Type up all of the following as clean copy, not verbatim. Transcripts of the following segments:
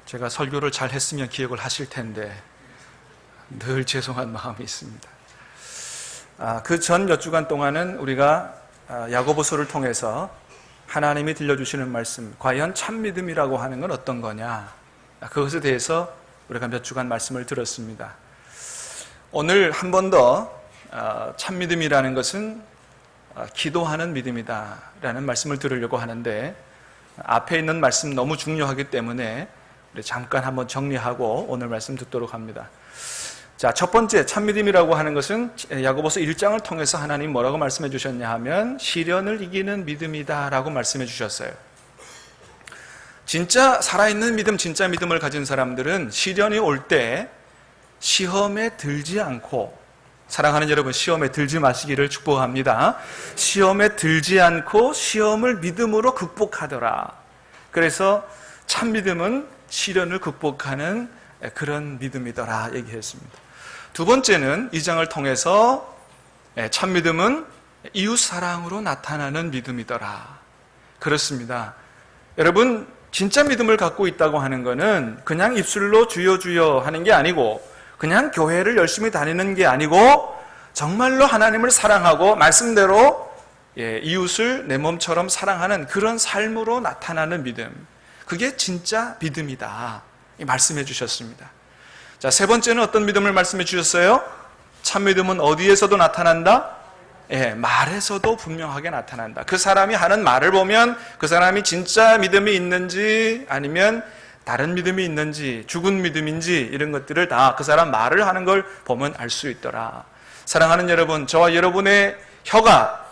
제가 설교를 잘 했으면 기억을 하실 텐데 늘 죄송한 마음이 있습니다. 그 전 몇 주간 동안은 우리가 야고보서를 통해서 하나님이 들려주시는 말씀, 과연 참믿음이라고 하는 건 어떤 거냐, 그것에 대해서 우리가 몇 주간 말씀을 들었습니다. 오늘 한 번 더 참믿음이라는 것은 기도하는 믿음이다 라는 말씀을 들으려고 하는데, 앞에 있는 말씀 너무 중요하기 때문에 우리 잠깐 한번 정리하고 오늘 말씀 듣도록 합니다. 자, 첫 번째 참믿음이라고 하는 것은 야고보서 1장을 통해서 하나님 뭐라고 말씀해 주셨냐 하면 시련을 이기는 믿음이다 라고 말씀해 주셨어요. 진짜 살아있는 믿음, 진짜 믿음을 가진 사람들은 시련이 올 때 시험에 들지 않고, 사랑하는 여러분, 시험에 들지 마시기를 축복합니다. 시험에 들지 않고 시험을 믿음으로 극복하더라. 그래서 참믿음은 시련을 극복하는 그런 믿음이더라 얘기했습니다. 두 번째는 이 장을 통해서 참믿음은 이웃사랑으로 나타나는 믿음이더라. 그렇습니다. 여러분, 진짜 믿음을 갖고 있다고 하는 것은 그냥 입술로 주여 주여 하는 게 아니고, 그냥 교회를 열심히 다니는 게 아니고, 정말로 하나님을 사랑하고 말씀대로 이웃을 내 몸처럼 사랑하는 그런 삶으로 나타나는 믿음, 그게 진짜 믿음이다 말씀해 주셨습니다. 자, 세 번째는 어떤 믿음을 말씀해 주셨어요? 참믿음은 어디에서도 나타난다? 말에서도 분명하게 나타난다. 그 사람이 하는 말을 보면 그 사람이 진짜 믿음이 있는지 아니면 다른 믿음이 있는지, 죽은 믿음인지, 이런 것들을 다 그 사람 말을 하는 걸 보면 알 수 있더라. 사랑하는 여러분, 저와 여러분의 혀가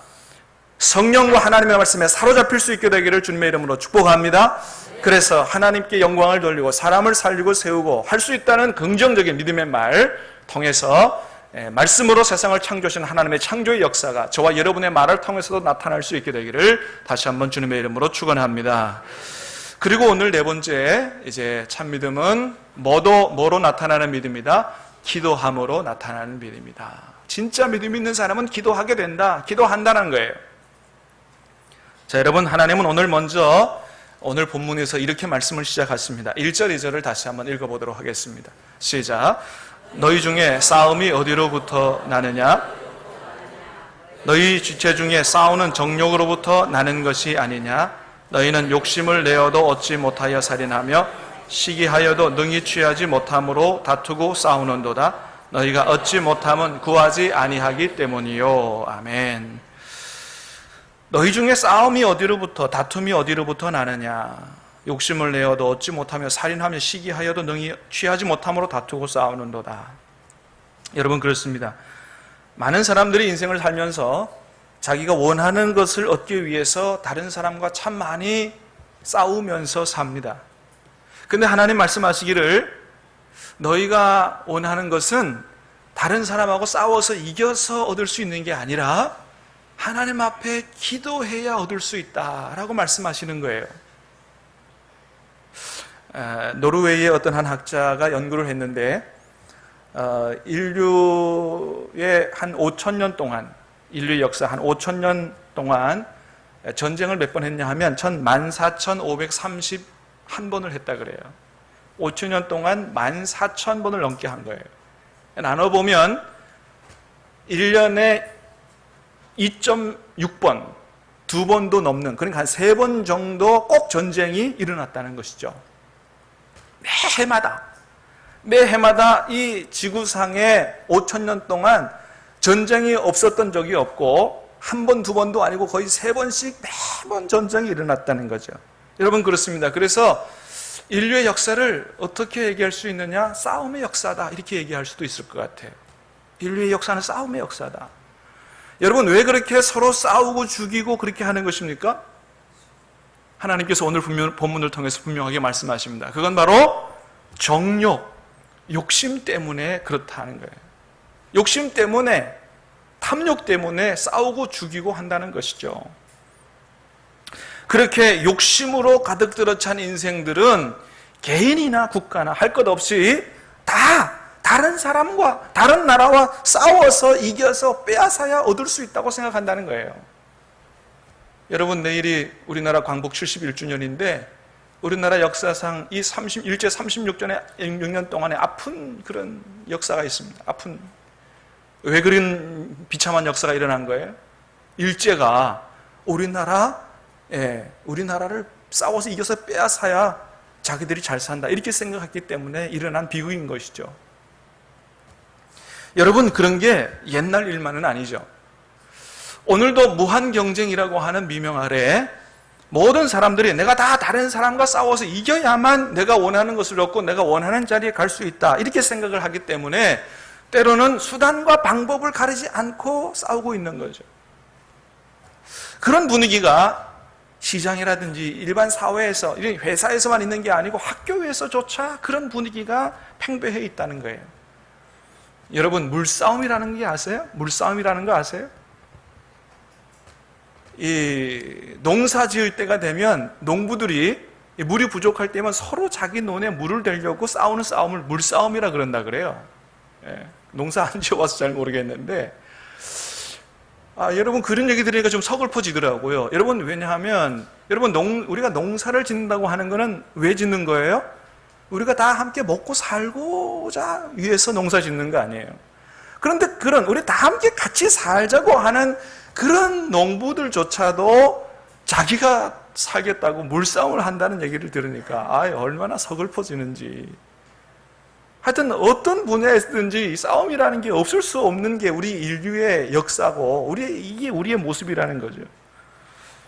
성령과 하나님의 말씀에 사로잡힐 수 있게 되기를 주님의 이름으로 축복합니다. 그래서 하나님께 영광을 돌리고 사람을 살리고 세우고 할 수 있다는 긍정적인 믿음의 말 통해서 말씀으로 세상을 창조하신 하나님의 창조의 역사가 저와 여러분의 말을 통해서도 나타날 수 있게 되기를 다시 한번 주님의 이름으로 축원합니다. 그리고 오늘 네 번째, 이제 참믿음은 뭐로 나타나는 믿음이다? 기도함으로 나타나는 믿음이다. 진짜 믿음 있는 사람은 기도하게 된다, 기도한다는 거예요. 자, 여러분, 하나님은 오늘 먼저 오늘 본문에서 이렇게 말씀을 시작하십니다. 1절, 2절을 다시 한번 읽어보도록 하겠습니다. 시작. 너희 중에 싸움이 어디로부터 나느냐? 너희 지체 중에 싸우는 정욕으로부터 나는 것이 아니냐? 너희는 욕심을 내어도 얻지 못하여 살인하며 시기하여도 능히 취하지 못함으로 다투고 싸우는도다. 너희가 얻지 못함은 구하지 아니하기 때문이요. 아멘. 너희 중에 싸움이 어디로부터, 다툼이 어디로부터 나느냐? 욕심을 내어도 얻지 못하며 살인하며 시기하여도 능히 취하지 못함으로 다투고 싸우는도다. 여러분, 그렇습니다. 많은 사람들이 인생을 살면서 자기가 원하는 것을 얻기 위해서 다른 사람과 참 많이 싸우면서 삽니다. 근데 하나님 말씀하시기를 너희가 원하는 것은 다른 사람하고 싸워서 이겨서 얻을 수 있는 게 아니라 하나님 앞에 기도해야 얻을 수 있다라고 말씀하시는 거예요. 노르웨이의 어떤 한 학자가 연구를 했는데 인류의 한 5,000년 동안, 인류의 역사 한 5,000년 동안 전쟁을 몇 번 했냐 하면 14,531번을 했다 그래요. 5,000년 동안 14,000번을 넘게 한 거예요. 나눠보면 1년에 2.6번, 2번도 넘는, 그러니까 한 3번 정도 꼭 전쟁이 일어났다는 것이죠. 매해마다 이 지구상에 5,000년 동안 전쟁이 없었던 적이 없고, 한 번, 두 번도 아니고 거의 3번씩 매번 전쟁이 일어났다는 거죠. 여러분, 그렇습니다. 그래서 인류의 역사를 어떻게 얘기할 수 있느냐? 싸움의 역사다, 이렇게 얘기할 수도 있을 것 같아요. 인류의 역사는 싸움의 역사다. 여러분, 왜 그렇게 서로 싸우고 죽이고 그렇게 하는 것입니까? 하나님께서 오늘 본문을 통해서 분명하게 말씀하십니다. 그건 바로 정욕, 욕심 때문에 그렇다는 거예요. 욕심 때문에, 탐욕 때문에 싸우고 죽이고 한다는 것이죠. 그렇게 욕심으로 가득 들어찬 인생들은 개인이나 국가나 할 것 없이 다 다른 사람과 다른 나라와 싸워서 이겨서 빼앗아야 얻을 수 있다고 생각한다는 거예요. 여러분, 내일이 우리나라 광복 71주년인데 우리나라 역사상 이 일제 36년 동안의 아픈 그런 역사가 있습니다. 아픈, 왜 그런 비참한 역사가 일어난 거예요? 일제가 우리나라를 싸워서 이겨서 빼앗아야 자기들이 잘 산다, 이렇게 생각했기 때문에 일어난 비극인 것이죠. 여러분, 그런 게 옛날 일만은 아니죠. 오늘도 무한 경쟁이라고 하는 미명 아래 모든 사람들이 내가 다 다른 사람과 싸워서 이겨야만 내가 원하는 것을 얻고 내가 원하는 자리에 갈 수 있다, 이렇게 생각을 하기 때문에 때로는 수단과 방법을 가리지 않고 싸우고 있는 거죠. 그런 분위기가 시장이라든지 일반 사회에서, 회사에서만 있는 게 아니고 학교에서조차 그런 분위기가 팽배해 있다는 거예요. 여러분, 물싸움이라는 게 아세요? 물싸움이라는 거 아세요? 이 농사 지을 때가 되면 농부들이 물이 부족할 때면 서로 자기 논에 물을 대려고 싸우는 싸움을 물싸움이라 그런다 그래요. 농사 안 지어와서 잘 모르겠는데, 여러분, 그런 얘기 들으니까 좀 서글퍼지더라고요. 여러분, 왜냐하면 여러분, 우리가 농사를 짓는다고 하는 거는 왜 짓는 거예요? 우리가 다 함께 먹고 살고자 위해서 농사 짓는 거 아니에요. 그런데 우리 다 함께 같이 살자고 하는 그런 농부들조차도 자기가 살겠다고 물싸움을 한다는 얘기를 들으니까 얼마나 서글퍼지는지. 하여튼 어떤 분야에서든지 싸움이라는 게 없을 수 없는 게 우리 인류의 역사고 이게 우리의 모습이라는 거죠.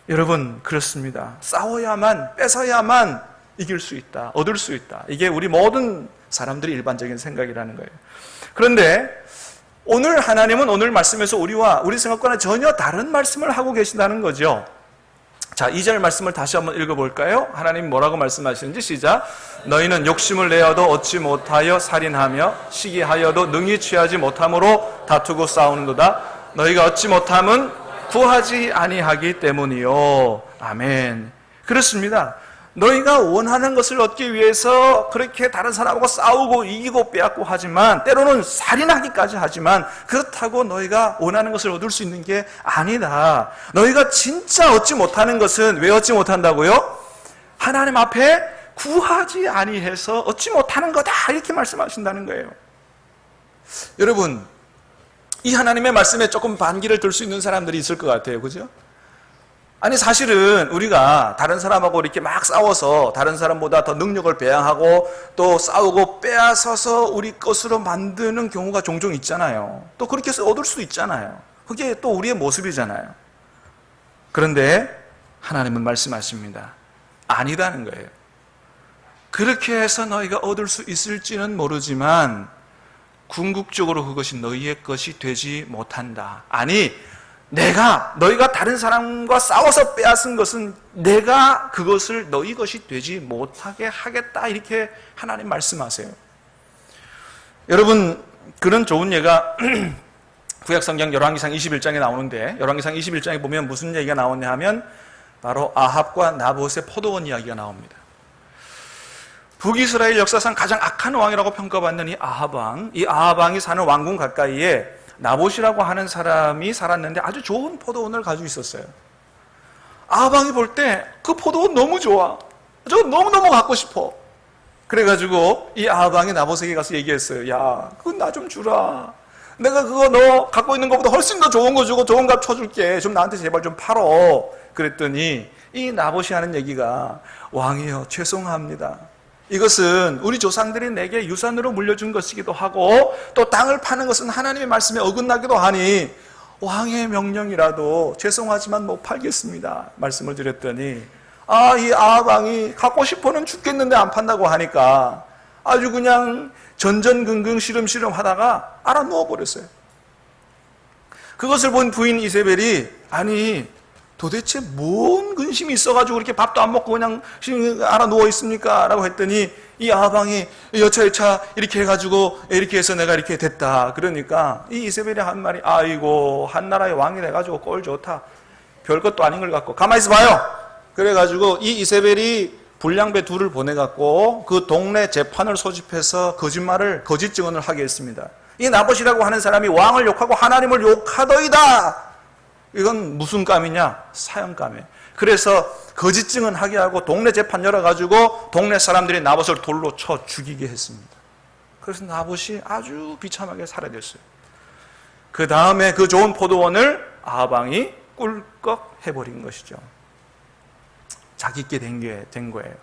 여러분, 그렇습니다. 싸워야만, 뺏어야만 이길 수 있다, 얻을 수 있다, 이게 우리 모든 사람들의 일반적인 생각이라는 거예요. 그런데 오늘 하나님은 오늘 말씀에서 우리 생각과는 전혀 다른 말씀을 하고 계신다는 거죠. 자, 2절 말씀을 다시 한번 읽어볼까요? 하나님 뭐라고 말씀하시는지 시작. 너희는 욕심을 내어도 얻지 못하여 살인하며 시기하여도 능히 취하지 못함으로 다투고 싸우는도다. 너희가 얻지 못함은 구하지 아니하기 때문이요. 아멘. 그렇습니다. 너희가 원하는 것을 얻기 위해서 그렇게 다른 사람하고 싸우고 이기고 빼앗고 하지만, 때로는 살인하기까지 하지만, 그렇다고 너희가 원하는 것을 얻을 수 있는 게 아니다. 너희가 진짜 얻지 못하는 것은 왜 얻지 못한다고요? 하나님 앞에 구하지 아니해서 얻지 못하는 거다, 이렇게 말씀하신다는 거예요. 여러분, 이 하나님의 말씀에 조금 반기를 들 수 있는 사람들이 있을 것 같아요. 그죠? 아니, 사실은 우리가 다른 사람하고 이렇게 막 싸워서 다른 사람보다 더 능력을 배양하고 또 싸우고 빼앗아서 우리 것으로 만드는 경우가 종종 있잖아요. 또 그렇게 해서 얻을 수 있잖아요. 그게 또 우리의 모습이잖아요. 그런데 하나님은 말씀하십니다. 아니다는 거예요. 그렇게 해서 너희가 얻을 수 있을지는 모르지만 궁극적으로 그것이 너희의 것이 되지 못한다. 아니, 너희가 다른 사람과 싸워서 빼앗은 것은 내가 그것을 너희 것이 되지 못하게 하겠다, 이렇게 하나님 말씀하세요. 여러분, 그런 좋은 예가 구약성경 열왕기상 21장에 나오는데, 열왕기상 21장에 보면 무슨 얘기가 나오냐 하면 바로 아합과 나봇의 포도원 이야기가 나옵니다. 북이스라엘 역사상 가장 악한 왕이라고 평가받는 이 아합왕이 사는 왕궁 가까이에 나봇이라고 하는 사람이 살았는데 아주 좋은 포도원을 가지고 있었어요. 아합왕이 볼 때 그 포도원 너무 좋아, 저 너무너무 갖고 싶어. 그래가지고 이 아합왕이 나봇에게 가서 얘기했어요. 야, 그거 나 좀 주라. 내가 그거 너 갖고 있는 것보다 훨씬 더 좋은 거 주고 좋은 값 쳐줄게. 좀 나한테 제발 좀 팔어. 그랬더니 이 나봇이 하는 얘기가, 왕이여, 죄송합니다. 이것은 우리 조상들이 내게 유산으로 물려준 것이기도 하고 또 땅을 파는 것은 하나님의 말씀에 어긋나기도 하니 왕의 명령이라도 죄송하지만 못 팔겠습니다, 말씀을 드렸더니 이 아합왕이 갖고 싶어는 죽겠는데 안 판다고 하니까 아주 그냥 전전긍긍 시름시름 하다가 알아 누워버렸어요. 그것을 본 부인 이세벨이 도대체 뭔 근심이 있어가지고 그렇게 밥도 안 먹고 그냥 알아 누워 있습니까? 라고 했더니 이 아합왕이 여차여차 이렇게 해가지고 이렇게 해서 내가 이렇게 됐다. 그러니까 이 이세벨이 한 말이, 아이고, 한 나라의 왕이 돼가지고 꼴 좋다. 별것도 아닌 걸 갖고 가만히 있어봐요. 그래가지고 이 이세벨이 불량배 둘을 보내갖고 그 동네 재판을 소집해서 거짓 증언을 하게 했습니다. 이 나봇이라고 하는 사람이 왕을 욕하고 하나님을 욕하더이다. 이건 무슨 감이냐? 사형감이에요. 그래서 거짓 증언하게 하고 동네 재판 열어가지고 동네 사람들이 나봇을 돌로 쳐 죽이게 했습니다. 그래서 나봇이 아주 비참하게 사라졌어요. 그 다음에 그 좋은 포도원을 아합 왕이 꿀꺽 해버린 것이죠. 자기께 된 거예요.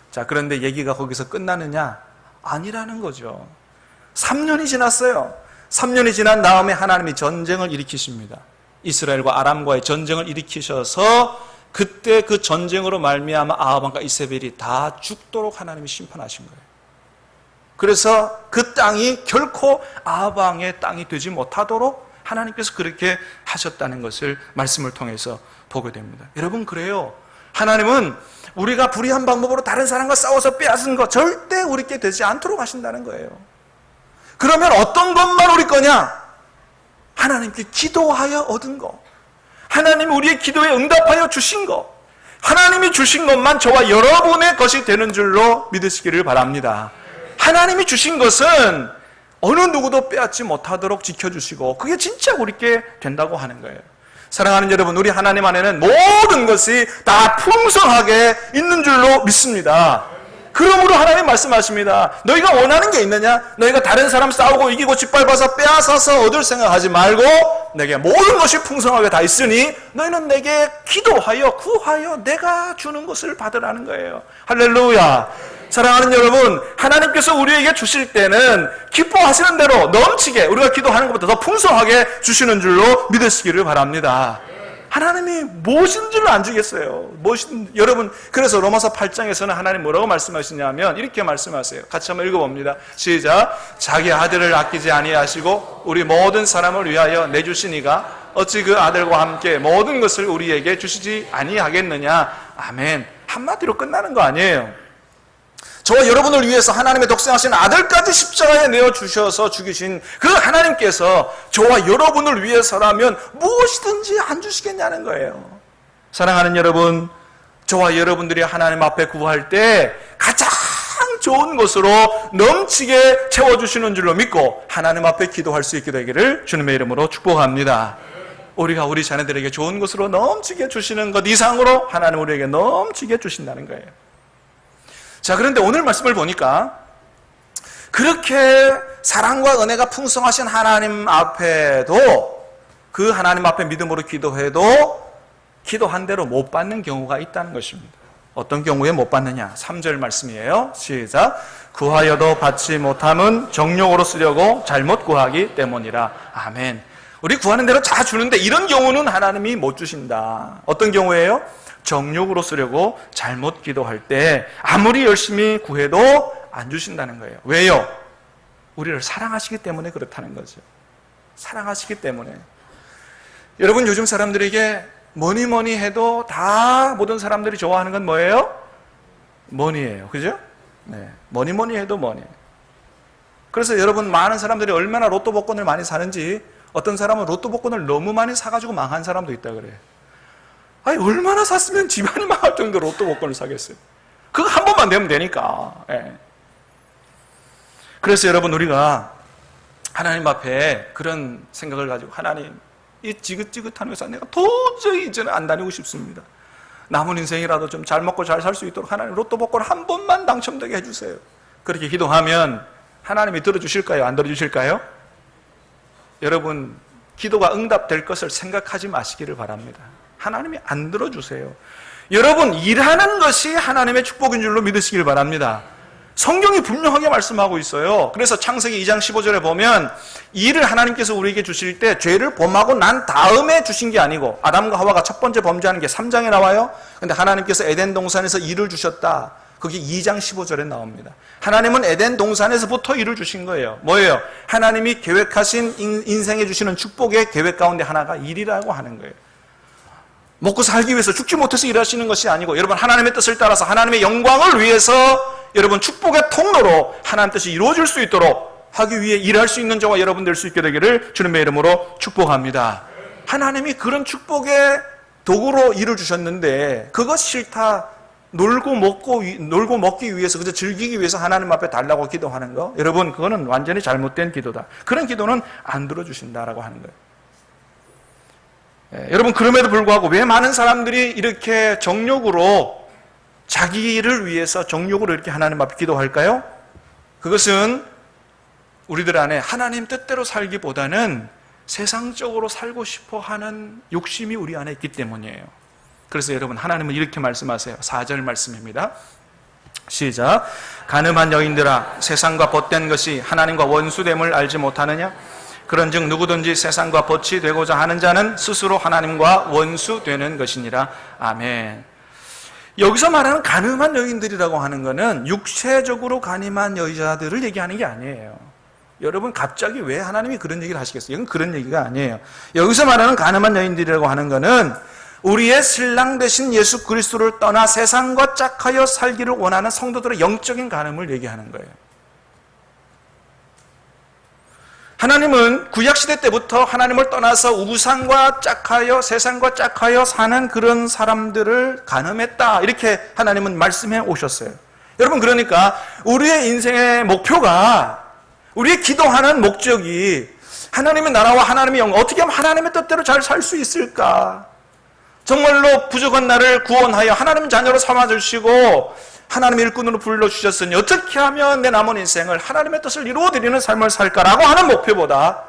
자, 그런데 얘기가 거기서 끝나느냐? 아니라는 거죠. 3년이 지났어요. 3년이 지난 다음에 하나님이 전쟁을 일으키십니다. 이스라엘과 아람과의 전쟁을 일으키셔서 그때 그 전쟁으로 말미암아 아합 왕과 이세벨이 다 죽도록 하나님이 심판하신 거예요. 그래서 그 땅이 결코 아합 왕의 땅이 되지 못하도록 하나님께서 그렇게 하셨다는 것을 말씀을 통해서 보게 됩니다. 여러분, 그래요. 하나님은 우리가 불의한 방법으로 다른 사람과 싸워서 빼앗은 거 절대 우리께 되지 않도록 하신다는 거예요. 그러면 어떤 것만 우리 거냐? 하나님께 기도하여 얻은 거, 하나님이 우리의 기도에 응답하여 주신 거, 하나님이 주신 것만 저와 여러분의 것이 되는 줄로 믿으시기를 바랍니다. 하나님이 주신 것은 어느 누구도 빼앗지 못하도록 지켜주시고 그게 진짜 우리께 된다고 하는 거예요. 사랑하는 여러분, 우리 하나님 안에는 모든 것이 다 풍성하게 있는 줄로 믿습니다. 그러므로 하나님 말씀하십니다. 너희가 원하는 게 있느냐? 너희가 다른 사람 싸우고 이기고 짓밟아서 빼앗아서 얻을 생각하지 말고 내게 모든 것이 풍성하게 다 있으니 너희는 내게 기도하여 구하여 내가 주는 것을 받으라는 거예요. 할렐루야. 사랑하는 여러분, 하나님께서 우리에게 주실 때는 기뻐하시는 대로 넘치게 우리가 기도하는 것보다 더 풍성하게 주시는 줄로 믿으시기를 바랍니다. 하나님이 무엇인지를 안 주겠어요. 여러분, 그래서 로마서 8장에서는 하나님 뭐라고 말씀하시냐면 이렇게 말씀하세요. 같이 한번 읽어봅니다. 시작. 자기 아들을 아끼지 아니하시고 우리 모든 사람을 위하여 내주시니가 어찌 그 아들과 함께 모든 것을 우리에게 주시지 아니하겠느냐. 아멘. 한마디로 끝나는 거 아니에요. 저와 여러분을 위해서 하나님의 독생하신 아들까지 십자가에 내어주셔서 죽이신 그 하나님께서 저와 여러분을 위해서라면 무엇이든지 안 주시겠냐는 거예요. 사랑하는 여러분, 저와 여러분들이 하나님 앞에 구할 때 가장 좋은 것으로 넘치게 채워주시는 줄로 믿고 하나님 앞에 기도할 수 있게 되기를 주님의 이름으로 축복합니다. 우리가 우리 자녀들에게 좋은 것으로 넘치게 주시는 것 이상으로 하나님 우리에게 넘치게 주신다는 거예요. 자, 그런데 오늘 말씀을 보니까 그렇게 사랑과 은혜가 풍성하신 하나님 앞에도 그 하나님 앞에 믿음으로 기도해도 기도한 대로 못 받는 경우가 있다는 것입니다. 어떤 경우에 못 받느냐? 3절 말씀이에요. 시작. 구하여도 받지 못함은 정욕으로 쓰려고 잘못 구하기 때문이라. 아멘. 우리 구하는 대로 다 주는데 이런 경우는 하나님이 못 주신다. 어떤 경우예요? 정욕으로 쓰려고 잘못 기도할 때 아무리 열심히 구해도 안 주신다는 거예요. 왜요? 우리를 사랑하시기 때문에 그렇다는 거죠. 사랑하시기 때문에. 여러분, 요즘 사람들에게 뭐니 해도 다 모든 사람들이 좋아하는 건 뭐예요? 머니예요. 그죠? 네. 뭐니 해도 머니. 그래서 여러분, 많은 사람들이 얼마나 로또 복권을 많이 사는지, 어떤 사람은 로또 복권을 너무 많이 사가지고 망한 사람도 있다 그래요. 아니, 얼마나 샀으면 집안이 망할 정도로 로또 복권을 사겠어요. 그거 한 번만 되면 되니까. 예. 그래서 여러분, 우리가 하나님 앞에 그런 생각을 가지고 하나님, 이 지긋지긋한 회사 내가 도저히 이제는 안 다니고 싶습니다. 남은 인생이라도 좀 잘 먹고 잘 살 수 있도록 하나님 로또 복권 한 번만 당첨되게 해주세요. 그렇게 기도하면 하나님이 들어주실까요? 안 들어주실까요? 여러분, 기도가 응답될 것을 생각하지 마시기를 바랍니다. 하나님이 안 들어주세요. 여러분, 일하는 것이 하나님의 축복인 줄로 믿으시길 바랍니다. 성경이 분명하게 말씀하고 있어요. 그래서 창세기 2장 15절에 보면 일을 하나님께서 우리에게 주실 때 죄를 범하고 난 다음에 주신 게 아니고, 아담과 하와가 첫 번째 범죄하는 게 3장에 나와요. 근데 하나님께서 에덴 동산에서 일을 주셨다. 그게 2장 15절에 나옵니다. 하나님은 에덴 동산에서부터 일을 주신 거예요. 뭐예요? 하나님이 계획하신 인생에 주시는 축복의 계획 가운데 하나가 일이라고 하는 거예요. 먹고 살기 위해서 죽지 못해서 일하시는 것이 아니고, 여러분, 하나님의 뜻을 따라서 하나님의 영광을 위해서 여러분 축복의 통로로 하나님 뜻이 이루어질 수 있도록 하기 위해 일할 수 있는 저와 여러분 될 수 있게 되기를 주님의 이름으로 축복합니다. 하나님이 그런 축복의 도구로 일을 주셨는데 그것 싫다, 놀고 먹기 위해서, 그저 즐기기 위해서 하나님 앞에 달라고 기도하는 거, 여러분, 그거는 완전히 잘못된 기도다. 그런 기도는 안 들어주신다라고 하는 거예요. 여러분, 그럼에도 불구하고 왜 많은 사람들이 이렇게 정욕으로, 자기를 위해서 정욕으로 이렇게 하나님 앞에 기도할까요? 그것은 우리들 안에 하나님 뜻대로 살기보다는 세상적으로 살고 싶어 하는 욕심이 우리 안에 있기 때문이에요. 그래서 여러분, 하나님은 이렇게 말씀하세요. 4절 말씀입니다. 시작. 간음한 여인들아, 세상과 벗된 것이 하나님과 원수됨을 알지 못하느냐? 그런즉 누구든지 세상과 벗이 되고자 하는 자는 스스로 하나님과 원수되는 것이니라. 아멘. 여기서 말하는 간음한 여인들이라고 하는 것은 육체적으로 간음한 여자들을 얘기하는 게 아니에요. 여러분, 갑자기 왜 하나님이 그런 얘기를 하시겠어요? 이건 그런 얘기가 아니에요. 여기서 말하는 간음한 여인들이라고 하는 것은 우리의 신랑 되신 예수 그리스도를 떠나 세상과 짝하여 살기를 원하는 성도들의 영적인 간음을 얘기하는 거예요. 하나님은 구약시대 때부터 하나님을 떠나서 우상과 짝하여, 세상과 짝하여 사는 그런 사람들을 간음했다, 이렇게 하나님은 말씀해 오셨어요. 여러분, 그러니까 우리의 인생의 목표가, 우리의 기도하는 목적이 하나님의 나라와 하나님의 영광, 어떻게 하면 하나님의 뜻대로 잘 살 수 있을까? 정말로 부족한 나를 구원하여 하나님 자녀로 삼아주시고 하나님의 일꾼으로 불러주셨으니 어떻게 하면 내 남은 인생을 하나님의 뜻을 이루어드리는 삶을 살까라고 하는 목표보다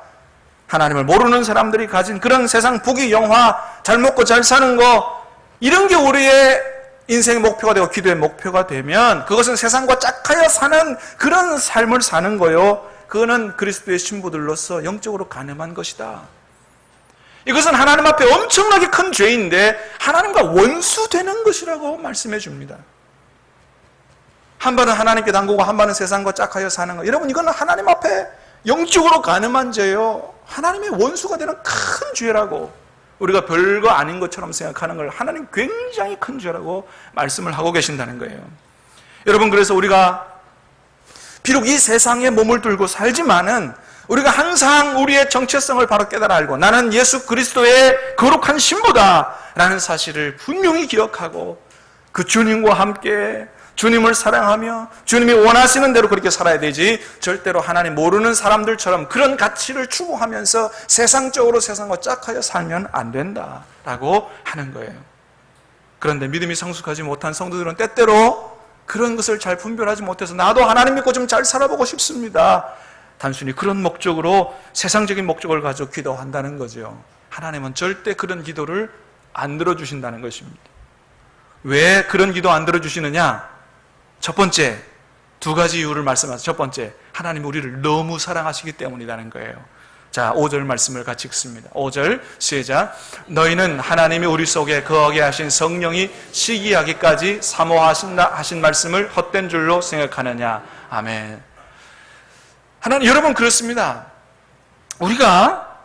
하나님을 모르는 사람들이 가진 그런 세상 부귀 영화, 잘 먹고 잘 사는 거, 이런 게 우리의 인생의 목표가 되고 기도의 목표가 되면 그것은 세상과 짝하여 사는 그런 삶을 사는 거요. 그거는 그리스도의 신부들로서 영적으로 간음한 것이다. 이것은 하나님 앞에 엄청나게 큰 죄인데 하나님과 원수되는 것이라고 말씀해 줍니다. 한 번은 하나님께 담그고 한 번은 세상과 짝하여 사는 것. 여러분, 이건 하나님 앞에 영적으로 간음한 죄요. 하나님의 원수가 되는 큰 죄라고. 우리가 별거 아닌 것처럼 생각하는 걸 하나님 굉장히 큰 죄라고 말씀을 하고 계신다는 거예요. 여러분, 그래서 우리가 비록 이 세상에 몸을 들고 살지만은 우리가 항상 우리의 정체성을 바로 깨달아 알고 나는 예수 그리스도의 거룩한 신부다 라는 사실을 분명히 기억하고 그 주님과 함께 주님을 사랑하며 주님이 원하시는 대로 그렇게 살아야 되지, 절대로 하나님 모르는 사람들처럼 그런 가치를 추구하면서 세상적으로 세상과 짝하여 살면 안 된다라고 하는 거예요. 그런데 믿음이 성숙하지 못한 성도들은 때때로 그런 것을 잘 분별하지 못해서 나도 하나님 믿고 좀 잘 살아보고 싶습니다, 단순히 그런 목적으로 세상적인 목적을 가지고 기도한다는 거죠. 하나님은 절대 그런 기도를 안 들어주신다는 것입니다. 왜 그런 기도 안 들어주시느냐? 첫 번째, 두 가지 이유를 말씀하세요. 첫 번째, 하나님 우리를 너무 사랑하시기 때문이라는 거예요. 자, 5절 말씀을 같이 읽습니다. 5절 시작. 너희는 하나님이 우리 속에 거하게 하신 성령이 시기하기까지 사모하신다 하신 말씀을 헛된 줄로 생각하느냐. 아멘. 하나님, 여러분, 그렇습니다. 우리가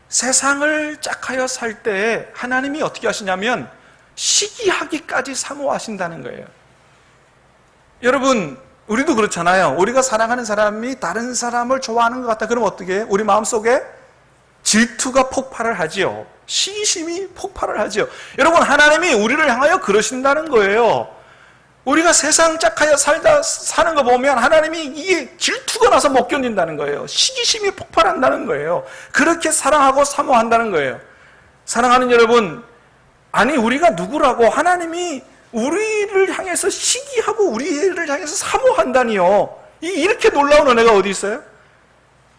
세상을 짝하여 살 때 하나님이 어떻게 하시냐면 시기하기까지 사모하신다는 거예요. 여러분, 우리도 그렇잖아요. 우리가 사랑하는 사람이 다른 사람을 좋아하는 것 같다. 그럼 어떻게 해요? 우리 마음속에 질투가 폭발을 하지요. 시기심이 폭발을 하지요. 여러분, 하나님이 우리를 향하여 그러신다는 거예요. 우리가 세상 짝하여 사는 거 보면 하나님이 이게 질투가 나서 못 견딘다는 거예요. 시기심이 폭발한다는 거예요. 그렇게 사랑하고 사모한다는 거예요. 사랑하는 여러분, 아니 우리가 누구라고 하나님이 우리를 향해서 시기하고 우리를 향해서 사모한다니요. 이렇게 놀라운 은혜가 어디 있어요?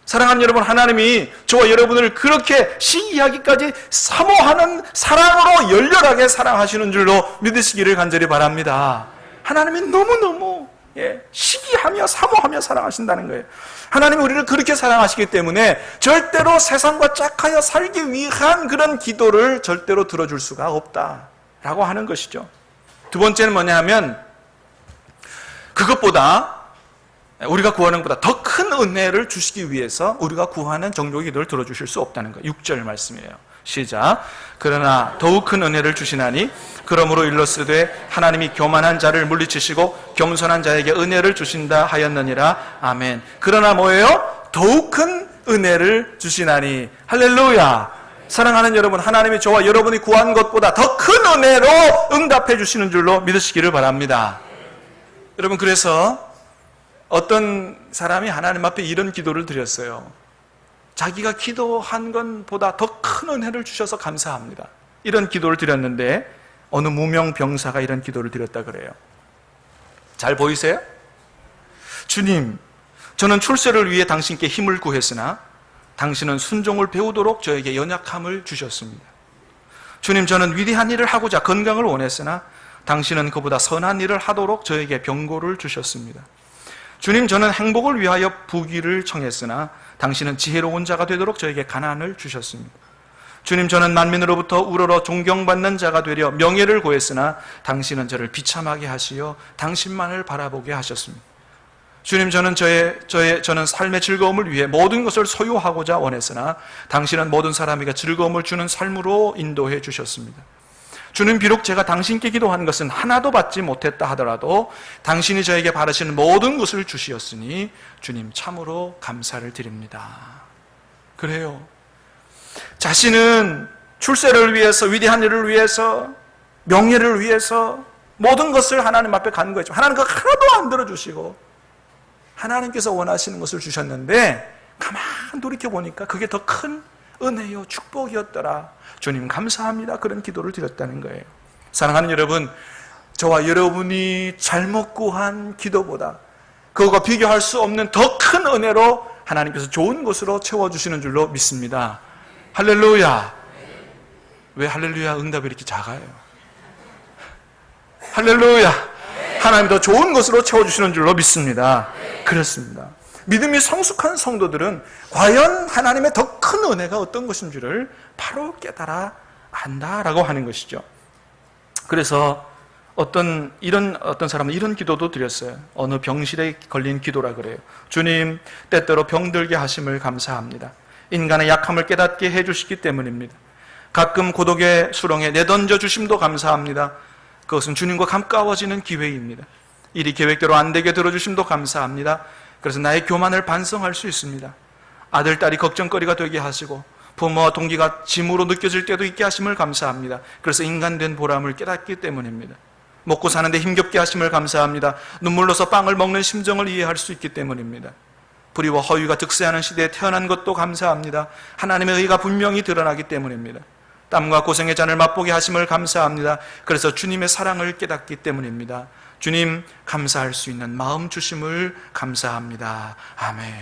사랑하는 여러분, 하나님이 저와 여러분을 그렇게 시기하기까지 사모하는 사랑으로 열렬하게 사랑하시는 줄로 믿으시기를 간절히 바랍니다. 하나님이 너무너무 시기하며 사모하며 사랑하신다는 거예요. 하나님이 우리를 그렇게 사랑하시기 때문에 절대로 세상과 짝하여 살기 위한 그런 기도를 절대로 들어줄 수가 없다라고 하는 것이죠. 두 번째는 뭐냐 하면 그것보다, 우리가 구하는 것보다 더 큰 은혜를 주시기 위해서 우리가 구하는 정욕의 기도를 들어주실 수 없다는 거예요. 6절 말씀이에요. 시작. 그러나 더욱 큰 은혜를 주시나니 그러므로 일러스되 하나님이 교만한 자를 물리치시고 겸손한 자에게 은혜를 주신다 하였느니라. 아멘. 그러나 뭐예요? 더욱 큰 은혜를 주시나니. 할렐루야. 사랑하는 여러분, 하나님이 저와 여러분이 구한 것보다 더 큰 은혜로 응답해 주시는 줄로 믿으시기를 바랍니다. 여러분, 그래서 어떤 사람이 하나님 앞에 이런 기도를 드렸어요. 자기가 기도한 것보다 더 큰 은혜를 주셔서 감사합니다. 이런 기도를 드렸는데 어느 무명 병사가 이런 기도를 드렸다 그래요. 잘 보이세요? 주님, 저는 출세를 위해 당신께 힘을 구했으나 당신은 순종을 배우도록 저에게 연약함을 주셨습니다. 주님, 저는 위대한 일을 하고자 건강을 원했으나 당신은 그보다 선한 일을 하도록 저에게 병고를 주셨습니다. 주님, 저는 행복을 위하여 부귀를 청했으나 당신은 지혜로운 자가 되도록 저에게 가난을 주셨습니다. 주님, 저는 만민으로부터 우러러 존경받는 자가 되려 명예를 구했으나 당신은 저를 비참하게 하시어 당신만을 바라보게 하셨습니다. 주님, 저는 삶의 즐거움을 위해 모든 것을 소유하고자 원했으나 당신은 모든 사람에게 즐거움을 주는 삶으로 인도해 주셨습니다. 주님, 비록 제가 당신께 기도한 것은 하나도 받지 못했다 하더라도 당신이 저에게 바라시는 모든 것을 주시었으니 주님 참으로 감사를 드립니다. 그래요. 자신은 출세를 위해서, 위대한 일을 위해서, 명예를 위해서 모든 것을 하나님 앞에 간 거죠. 하나님 그거 하나도 안 들어주시고 하나님께서 원하시는 것을 주셨는데 가만 돌이켜보니까 그게 더 큰 은혜요 축복이었더라. 주님 감사합니다. 그런 기도를 드렸다는 거예요. 사랑하는 여러분, 저와 여러분이 잘못 구한 기도보다 그거가 비교할 수 없는 더 큰 은혜로 하나님께서 좋은 것으로 채워주시는 줄로 믿습니다. 할렐루야. 왜 할렐루야 응답이 이렇게 작아요? 할렐루야. 하나님 더 좋은 것으로 채워주시는 줄로 믿습니다. 그렇습니다. 믿음이 성숙한 성도들은 과연 하나님의 더 큰 은혜가 어떤 것인지를 바로 깨달아 안다라고 하는 것이죠. 그래서 어떤 사람은 이런 기도도 드렸어요. 어느 병실에 걸린 기도라 그래요. 주님, 때때로 병들게 하심을 감사합니다. 인간의 약함을 깨닫게 해주시기 때문입니다. 가끔 고독의 수렁에 내던져 주심도 감사합니다. 그것은 주님과 가까워지는 기회입니다. 일이 계획대로 안 되게 들어주심도 감사합니다. 그래서 나의 교만을 반성할 수 있습니다. 아들, 딸이 걱정거리가 되게 하시고 부모와 동기가 짐으로 느껴질 때도 있게 하심을 감사합니다. 그래서 인간된 보람을 깨닫기 때문입니다. 먹고 사는데 힘겹게 하심을 감사합니다. 눈물로서 빵을 먹는 심정을 이해할 수 있기 때문입니다. 불의와 허위가 득세하는 시대에 태어난 것도 감사합니다. 하나님의 의가 분명히 드러나기 때문입니다. 땀과 고생의 잔을 맛보게 하심을 감사합니다. 그래서 주님의 사랑을 깨닫기 때문입니다. 주님, 감사할 수 있는 마음 주심을 감사합니다. 아멘.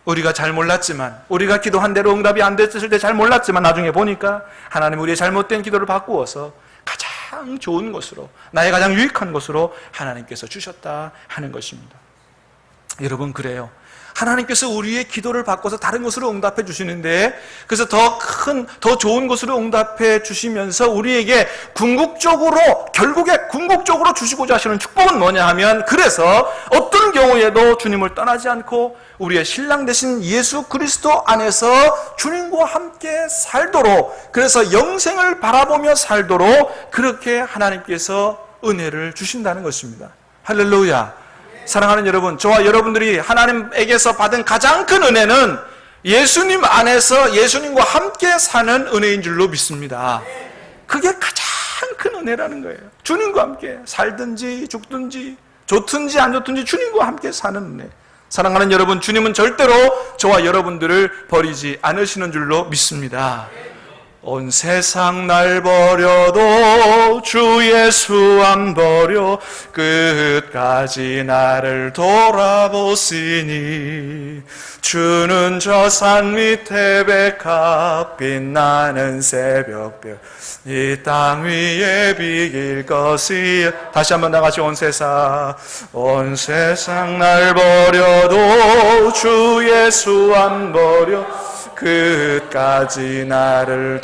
우리가 잘 몰랐지만, 우리가 기도한 대로 응답이 안 됐을 때 잘 몰랐지만 나중에 보니까 하나님 우리의 잘못된 기도를 바꾸어서 가장 좋은 것으로, 나의 가장 유익한 것으로 하나님께서 주셨다 하는 것입니다. 여러분, 그래요. 하나님께서 우리의 기도를 바꿔서 다른 것으로 응답해 주시는데, 그래서 더 좋은 것으로 응답해 주시면서 우리에게 결국에 궁극적으로 주시고자 하시는 축복은 뭐냐 하면, 그래서 어떤 경우에도 주님을 떠나지 않고 우리의 신랑 되신 예수 그리스도 안에서 주님과 함께 살도록, 그래서 영생을 바라보며 살도록 그렇게 하나님께서 은혜를 주신다는 것입니다. 할렐루야. 사랑하는 여러분, 저와 여러분들이 하나님에게서 받은 가장 큰 은혜는 예수님 안에서 예수님과 함께 사는 은혜인 줄로 믿습니다. 그게 가장 큰 은혜라는 거예요. 주님과 함께 살든지 죽든지 좋든지 안 좋든지 주님과 함께 사는 은혜. 사랑하는 여러분, 주님은 절대로 저와 여러분들을 버리지 않으시는 줄로 믿습니다. 온 세상 날 버려도 주 예수 안 버려 끝까지 나를 돌아보시니 주는 저 산 밑에 백합 빛나는 새벽별 이 땅 위에 비길 것이 다시 한번 나같이 온 세상 날 버려도 주 예수 안 버려 끝까지 나를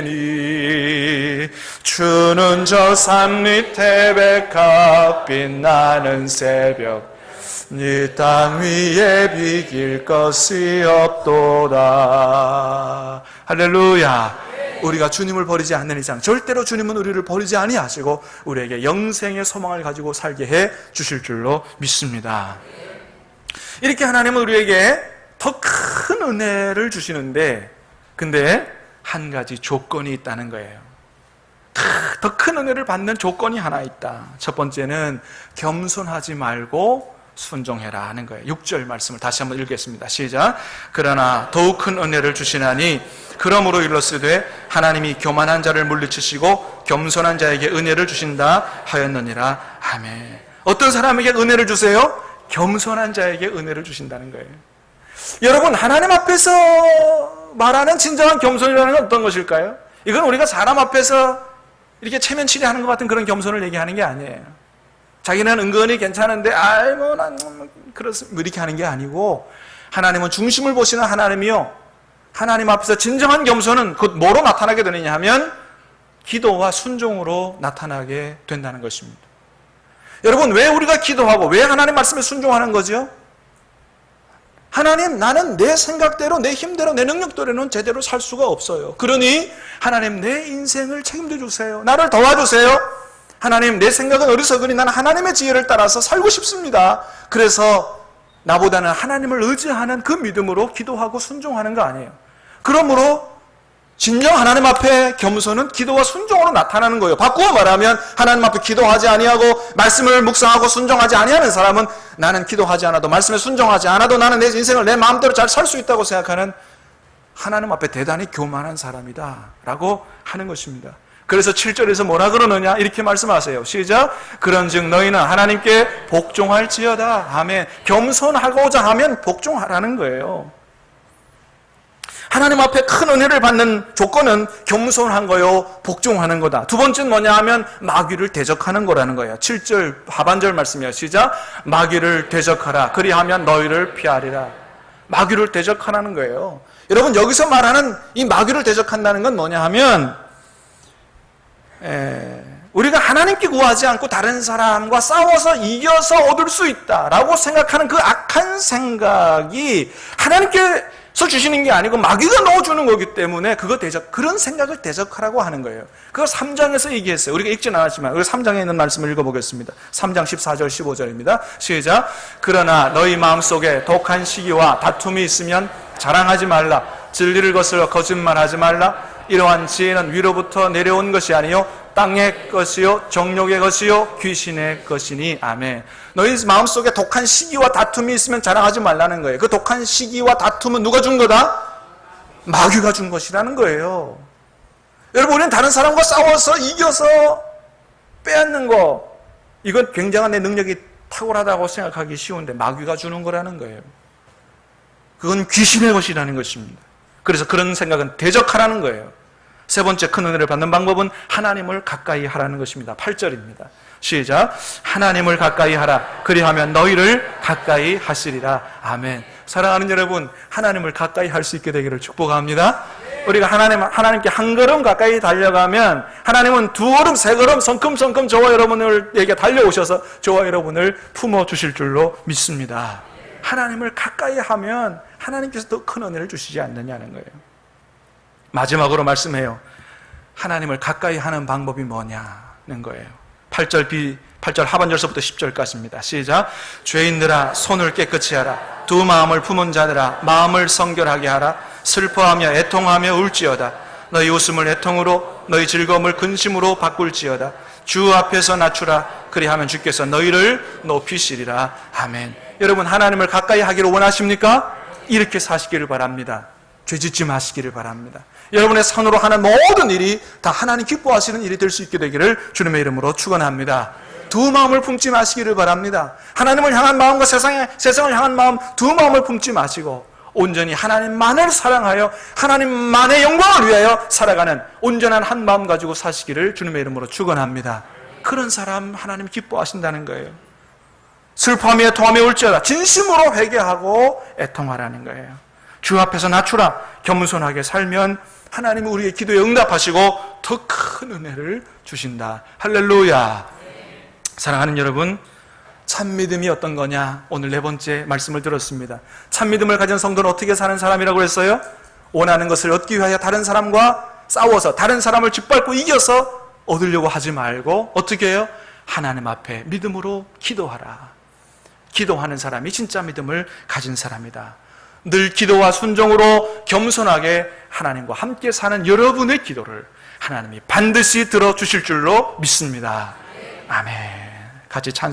돌아보시니 주는 저 산 밑에 백합 빛나는 새벽 이 땅 위에 비길 것이 없도다. 할렐루야. 우리가 주님을 버리지 않는 이상 절대로 주님은 우리를 버리지 아니하시고 우리에게 영생의 소망을 가지고 살게 해 주실 줄로 믿습니다. 이렇게 하나님은 우리에게 더 큰 은혜를 주시는데, 근데 한 가지 조건이 있다는 거예요. 더 큰 은혜를 받는 조건이 하나 있다. 첫 번째는 겸손하지 말고 순종해라 하는 거예요. 6절 말씀을 다시 한번 읽겠습니다. 시작. 그러나 더욱 큰 은혜를 주시나니 그러므로 일렀으되 하나님이 교만한 자를 물리치시고 겸손한 자에게 은혜를 주신다 하였느니라. 아멘. 어떤 사람에게 은혜를 주세요? 겸손한 자에게 은혜를 주신다는 거예요. 여러분, 하나님 앞에서 말하는 진정한 겸손이라는 건 어떤 것일까요? 이건 우리가 사람 앞에서 이렇게 체면치레하는 것 같은 그런 겸손을 얘기하는 게 아니에요. 자기는 은근히 괜찮은데 아이고 난 그렇습니다 이렇게 하는 게 아니고, 하나님은 중심을 보시는 하나님이요, 하나님 앞에서 진정한 겸손은 곧 뭐로 나타나게 되느냐 하면 기도와 순종으로 나타나게 된다는 것입니다. 여러분, 왜 우리가 기도하고 왜 하나님 말씀에 순종하는 거죠? 하나님, 나는 내 생각대로, 내 힘대로, 내 능력대로는 제대로 살 수가 없어요. 그러니 하나님, 내 인생을 책임져 주세요. 나를 도와주세요. 하나님, 내 생각은 어리석으니 나는 하나님의 지혜를 따라서 살고 싶습니다. 그래서 나보다는 하나님을 의지하는 그 믿음으로 기도하고 순종하는 거 아니에요. 그러므로 진정 하나님 앞에 겸손은 기도와 순종으로 나타나는 거예요. 바꾸어 말하면 하나님 앞에 기도하지 아니하고 말씀을 묵상하고 순종하지 아니하는 사람은 나는 기도하지 않아도 말씀에 순종하지 않아도 나는 내 인생을 내 마음대로 잘 살 수 있다고 생각하는 하나님 앞에 대단히 교만한 사람이다 라고 하는 것입니다. 그래서 7절에서 뭐라 그러느냐 이렇게 말씀하세요. 시작. 그런즉 너희는 하나님께 복종할지어다. 아멘. 겸손하고자 하면 복종하라는 거예요. 하나님 앞에 큰 은혜를 받는 조건은 겸손한 거요, 복종하는 거다. 두 번째는 뭐냐 하면 마귀를 대적하는 거라는 거예요. 7절 하반절 말씀이요. 시작. 마귀를 대적하라. 그리하면 너희를 피하리라. 마귀를 대적하라는 거예요. 여러분, 여기서 말하는 이 마귀를 대적한다는 건 뭐냐 하면 우리가 하나님께 구하지 않고 다른 사람과 싸워서 이겨서 얻을 수 있다라고 생각하는 그 악한 생각이 하나님께서 주시는 게 아니고 마귀가 넣어주는 거기 때문에 그런 생각을 대적하라고 하는 거예요. 그거 3장에서 얘기했어요. 우리가 읽진 않았지만 우리 3장에 있는 말씀을 읽어보겠습니다. 3장 14절 15절입니다. 시작. 그러나 너희 마음속에 독한 시기와 다툼이 있으면 자랑하지 말라. 진리를 거슬러 거짓말하지 말라. 이러한 지혜는 위로부터 내려온 것이 아니요 땅의 것이요 정욕의 것이요 귀신의 것이니. 아멘. 너희 마음속에 독한 시기와 다툼이 있으면 자랑하지 말라는 거예요. 그 독한 시기와 다툼은 누가 준 거다? 마귀가 준 것이라는 거예요. 여러분, 우리는 다른 사람과 싸워서 이겨서 빼앗는 거, 이건 굉장한 내 능력이 탁월하다고 생각하기 쉬운데 마귀가 주는 거라는 거예요. 그건 귀신의 것이라는 것입니다. 그래서 그런 생각은 대적하라는 거예요. 세 번째 큰 은혜를 받는 방법은 하나님을 가까이 하라는 것입니다. 8절입니다. 시작. 하나님을 가까이 하라. 그리하면 너희를 가까이 하시리라. 아멘. 사랑하는 여러분, 하나님을 가까이 할 수 있게 되기를 축복합니다. 우리가 하나님께 한 걸음 가까이 달려가면 하나님은 두 걸음, 세 걸음 성큼성큼 저와 여러분에게 달려오셔서 저와 여러분을 품어주실 줄로 믿습니다. 하나님을 가까이 하면 하나님께서 더 큰 은혜를 주시지 않느냐는 거예요. 마지막으로 말씀해요. 하나님을 가까이 하는 방법이 뭐냐는 거예요. 8절 하반절서부터 10절까지입니다. 시작. 죄인들아 손을 깨끗이 하라. 두 마음을 품은 자들아 마음을 성결하게 하라. 슬퍼하며 애통하며 울지어다. 너희 웃음을 애통으로 너희 즐거움을 근심으로 바꿀지어다. 주 앞에서 낮추라. 그리하면 주께서 너희를 높이시리라. 아멘. 여러분, 하나님을 가까이 하기를 원하십니까? 이렇게 사시기를 바랍니다. 죄짓지 마시기를 바랍니다. 여러분의 손으로 하는 모든 일이 다 하나님 기뻐하시는 일이 될 수 있게 되기를 주님의 이름으로 축원합니다. 두 마음을 품지 마시기를 바랍니다. 하나님을 향한 마음과 세상을 향한 마음, 두 마음을 품지 마시고 온전히 하나님만을 사랑하여 하나님만의 영광을 위하여 살아가는 온전한 한 마음 가지고 사시기를 주님의 이름으로 축원합니다. 그런 사람 하나님 기뻐하신다는 거예요. 슬퍼하며 애통하며 울지어다. 진심으로 회개하고 애통하라는 거예요. 주 앞에서 낮추라. 겸손하게 살면 하나님은 우리의 기도에 응답하시고 더 큰 은혜를 주신다. 할렐루야. 사랑하는 여러분, 참 믿음이 어떤 거냐? 오늘 네 번째 말씀을 들었습니다. 참 믿음을 가진 성도는 어떻게 사는 사람이라고 했어요? 원하는 것을 얻기 위하여 다른 사람과 싸워서 다른 사람을 짓밟고 이겨서 얻으려고 하지 말고 어떻게 해요? 하나님 앞에 믿음으로 기도하라. 기도하는 사람이 진짜 믿음을 가진 사람이다. 늘 기도와 순종으로 겸손하게 하나님과 함께 사는 여러분의 기도를 하나님이 반드시 들어주실 줄로 믿습니다. 아멘. 같이 찬송.